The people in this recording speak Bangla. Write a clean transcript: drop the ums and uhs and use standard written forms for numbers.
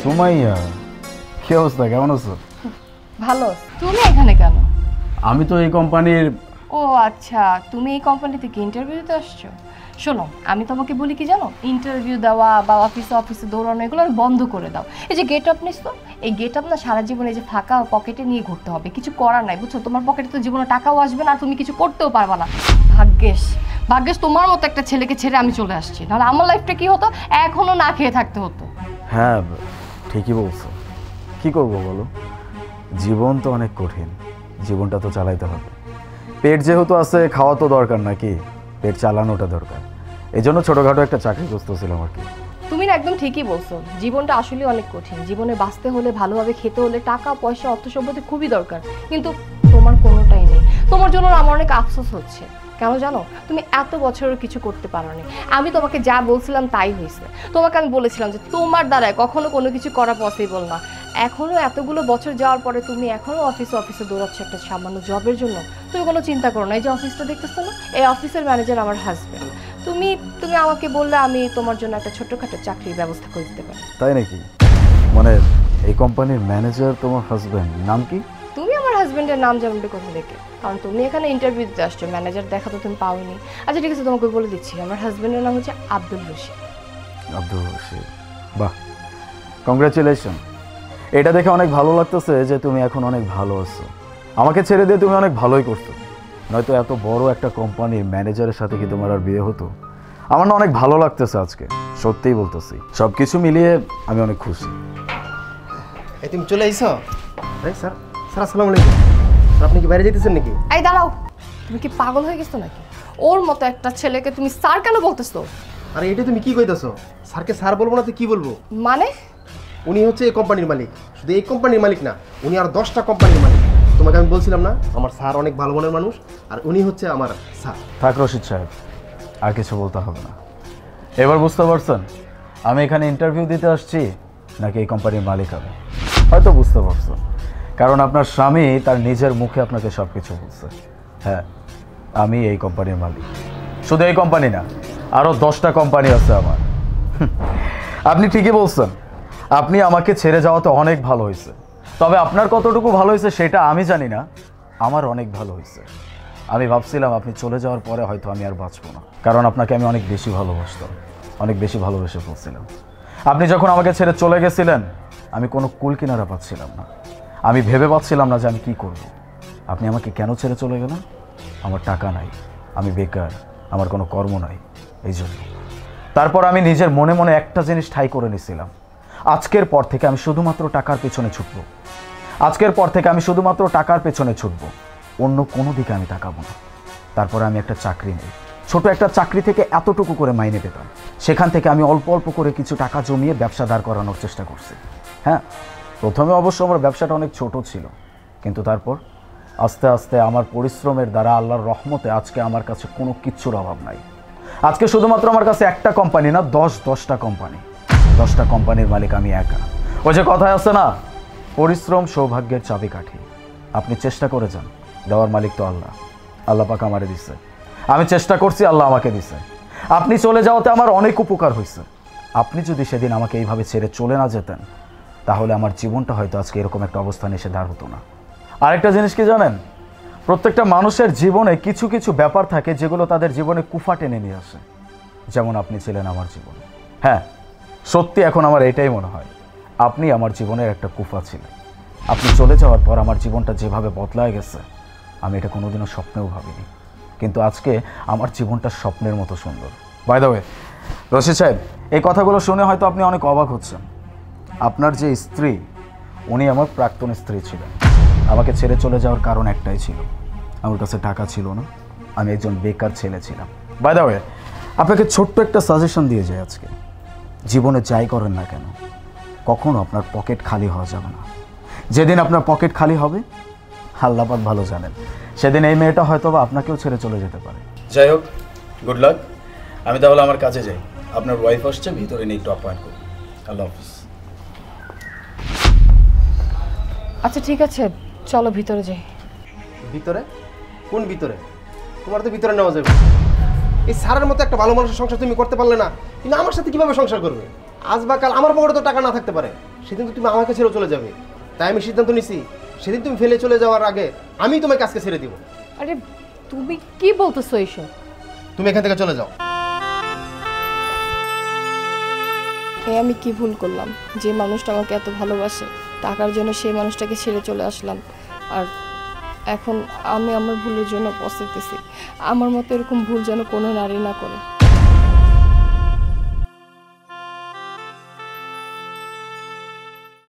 সুমাইয়া, কি অবস্থা, কেমন আছো? ভালো। তুমি এখানে কেন? আমি তো এই কোম্পানির। ও আচ্ছা, তুমি এই কোম্পানি থেকে ইন্টারভিউ দিতে আসছো? শোনো, আমি তোমাকে বলি কি জানো, ইন্টারভিউ দেওয়া বা অফিসে দৌড়ানো এগুলো বন্ধ করে দাও। এই যে গেট আপ নিস তো, এই গেট আপ না সারা জীবনে যে ফাঁকা পকেটে নিয়ে ঘুরতে হবে, কিছু করার নাই বুঝছো। তোমার পকেটে তো জীবনে টাকাও আসবে না, আর তুমি কিছু করতেও পারবে না। ভাগ্যেশ তোমার মতো একটা ছেলেকে ছেড়ে আমি চলে আসছি, নাহলে আমার লাইফটা কি হতো, এখনো না খেয়ে থাকতে হতো। হ্যাঁ ঠিকই বলছো, কি করবো বলো, জীবন তো অনেক কঠিন, জীবনটা তো চালাইতে হবে। পেট যেহেতু আছে, খাওয়া তো দরকার নাকি, পেট চালানোটা দরকার। এই জন্য ছোটোখাটো একটা চাকরি খুঁজতেছিলাম আর কি। তুমি না একদম ঠিকই বলছো, জীবনটা আসলে অনেক কঠিন। জীবনে বাঁচতে হলে, ভালোভাবে খেতে হলে টাকা পয়সা অর্থ সম্পত্তি খুবই দরকার, কিন্তু তোমার কোনোটাই নেই। তোমার জন্য আমার অনেক আফসোস হচ্ছে। কেন জানো, তুমি এত বছরের কিছু করতে পারোনি। আমি তোমাকে যা বলছিলাম তাই হয়েছে। তোমাকে আমি বলেছিলাম যে তোমার দ্বারায় কখনো কোনো কিছু করা পসিবল না। এখনো এতগুলো বছর যাওয়ার পরে তুমি এখনো অফিসে দৌড়াচ্ছ একটা সামান্য জবের জন্য। তুমি কোনো চিন্তা করো না, এই যে অফিসটা দেখতেছো না, এই অফিসের ম্যানেজার আমার হাজবেন্ড। তুমি তুমি আমাকে বললে আমি তোমার জন্য একটা ছোট্টখাটো চাকরির ব্যবস্থা করে দিতে পারি। তাই নাকি? মানে এই কোম্পানির ম্যানেজার তোমার হাজবেন্ড? নাম কি? তুমি আমার হাজবেন্ডের নাম জানবে কোথা থেকে? কারণ তুমি এখানে ইন্টারভিউ দিতে আসছো, ম্যানেজার দেখা তো তুমি পাওনি। আচ্ছা ঠিক আছে, তোমাকে বলে দিচ্ছি, আমার হাজবেন্ডের নাম হচ্ছে আব্দুল রশিদ। আব্দুল রশিদ, বাহ, কংগ্রাচুলেশন। এটা দেখে অনেক ভালো লাগতেছে যে তুমি এখন অনেক ভালো আছো। আমাকে ছেড়ে দিয়ে তুমি অনেক ভালোই করছো, নয়তো এত বড় একটা কোম্পানির ম্যানেজারের সাথে কি তোমার আর বিয়ে হতো? আমার না অনেক ভালো লাগতেছে আজকে, সত্যিই বলতেছি। সব কিছু মিলিয়ে আমি অনেক খুশি। এই তুমি চলে আইছো? স্যার স্যার আসসালামু আলাইকুম। স্যার আপনি কি বাইরে যেতেছেন নাকি? এই দাঁড়াও, তুমি কি পাগল হয়ে গেছো নাকি? ওর মতো একটা ছেলেকে তুমি স্যার কেন বলতেছো? আরে এটা তুমি কি কইতাছো? স্যারকে স্যার বলবো না তো কি বলবো? মানে? উনি হচ্ছে এই কোম্পানির মালিক। শুধু এই কোম্পানির মালিক না, উনি আর 10টা কোম্পানির মালিক। তোমাকে আমি বলছিলাম না আমার স্যার অনেক ভালো মনের মানুষ, আর উনি হচ্ছে আমার স্যার। থাক রশিদ সাহেব, আর কিছু বলতে হবে না। এবার বুঝতে পারছেন আমি এখানে ইন্টারভিউ দিতে আসছি নাকি এই কোম্পানির মালিক হবে? হয়তো বুঝতে পারছেন, কারণ আপনার স্বামী তার নিজের মুখে আপনাকে সব কিছু বলছে। হ্যাঁ, আমি এই কোম্পানির মালিক। শুধু এই কোম্পানি না, আরও 10টা কোম্পানি আছে আমার। আপনি ঠিকই বলছেন, আপনি আমাকে ছেড়ে যাওয়াতে অনেক ভালো হয়েছে। তবে আপনার কতটুকু ভালো হয়েছে সেটা আমি জানি না, আমার অনেক ভালো হয়েছে। আমি ভাবছিলাম আপনি চলে যাওয়ার পরে হয়তো আমি আর বাঁচব না, কারণ আপনাকে আমি অনেক বেশি ভালোবাসতাম, অনেক বেশি ভালোবেসে ফেলছিলাম। আপনি যখন আমাকে ছেড়ে চলে গেছিলেন, আমি কোনো কুল কিনারা পাচ্ছিলাম না, আমি ভেবে পাচ্ছিলাম না যে আমি কী করব। আপনি আমাকে কেন ছেড়ে চলে গেলেন? আমার টাকা নাই, আমি বেকার, আমার কোনো কর্ম নাই, এই জন্য। তারপর আমি নিজের মনে মনে একটা জিনিস ঠাই করে নিয়েছিলাম, আজকের পর থেকে আমি শুধুমাত্র টাকার পেছনে ছুটব। আজকের পর থেকে আমি শুধুমাত্র টাকার পেছনে ছুটব, অন্য কোনো দিকে আমি তাকাবো না। তারপরে আমি একটা চাকরি নিই, ছোট একটা চাকরি থেকে এতটুকু করে মাইনে পেতাম। সেখান থেকে আমি অল্প অল্প করে কিছু টাকা জমিয়ে ব্যবসা দাঁড় করানোর চেষ্টা করছি। হ্যাঁ, প্রথমে অবশ্য আমার ব্যবসাটা অনেক ছোট ছিল, কিন্তু তারপর আস্তে আস্তে আমার পরিশ্রমের দ্বারা আল্লাহর রহমতে আজকে আমার কাছে কোনো কিচ্ছুর অভাব নাই। আজকে শুধুমাত্র আমার কাছে একটা কোম্পানি না, 10টা কোম্পানি। 10টা কোম্পানির মালিক আমি একা। ওই যে কথায় আছে না, পরিশ্রম সৌভাগ্যের চাবিকাঠি। আপনি চেষ্টা করে যান, দেওয়ার মালিক তো আল্লাহ। আল্লাহ পাক আমারে দিছে, আমি চেষ্টা করছি, আল্লাহ আমাকে দিছে। আপনি চলে যাওয়াতে আমার অনেক উপকার হয়েছে। আপনি যদি সেদিন আমাকে এইভাবে ছেড়ে চলে না যেতেন, তাহলে আমার জীবনটা হয়তো আজকে এরকম একটা অবস্থানে এসে দাঁড় হতো না। আরেকটা জিনিস কি জানেন, প্রত্যেকটা মানুষের জীবনে কিছু কিছু ব্যাপার থাকে যেগুলো তাদের জীবনে কুফা টেনে নিয়ে আসে, যেমন আপনি ছিলেন আমার জীবনে। হ্যাঁ, সত্যি এখন আমার এটাই মনে হয়, আপনি আমার জীবনের একটা কুফা ছিলেন। আপনি চলে যাওয়ার পর আমার জীবনটা যেভাবে বদলায় গেছে, আমি এটা কোনোদিনও স্বপ্নেও ভাবিনি। কিন্তু আজকে আমার জীবনটা স্বপ্নের মতো সুন্দর। বাই দ্য ওয়ে রশিদ সাহেব, এই কথাগুলো শুনে হয়তো আপনি অনেক অবাক হচ্ছেন। আপনার যে স্ত্রী, উনি আমার প্রাক্তন স্ত্রী ছিলেন। আমাকে ছেড়ে চলে যাওয়ার কারণ একটাই ছিল, আমার কাছে টাকা ছিল না, আমি একজন বেকার ছেলে ছিলাম। বাই দ্য ওয়ে, আপনাকে ছোট্ট একটা সাজেশন দিয়ে যায় আজকে, জীবনে যাই করেন না কেন, কখনো আপনার পকেট খালি হওয়া যাবে না। যেদিন আপনার পকেট খালি হবে, আল্লাহ পাক ভালো জানেন, সেদিন এই মেয়েটা হয়তো বা আপনাকেও ছেড়ে চলে যেতে পারে। যাই হোক, গুড লাক। আমি তাহলে আমার কাছে যাই, আপনার ওয়াইফ আসছে, ভিতরে নিয়ে একটু অ্যাপয়েন্ট করুন। আল্লাহ হাফিজ। আচ্ছা ঠিক আছে, চলো ভিতরে যাই। ভিতরে? কোন ভিতরে? তোমার তো ভিতরে নেওয়া যাবে। এই স্যারের মতো একটা ভালো মানুষের সংসার তুমি করতে পারলে না, কিন্তু আমার সাথে কিভাবে সংসার করবে? আজ বা কাল আমার পকেটে তো টাকা না থাকতে পারে, সেদিন তো তুমি আমাকে ছেড়ে চলে যাবে। তাই আমি সিদ্ধান্ত নিছি, সেদিন তুমি ফেলে চলে যাওয়ার আগে আমি তোমাকে আজকে ছেড়ে দিব। আরে তুমি কি বলতেছো এইসব? তুমি এখান থেকে চলে যাও। আমি কি ভুল করলাম? যে মানুষটা আমাকে এত ভালোবাসে, টাকার জন্য সেই মানুষটাকে ছেড়ে চলে আসলাম। আর এখন আমি আমার ভুলের জন্য পস্তাতেছি। আমার মতো এরকম ভুল যেন কোনো নারী না করে।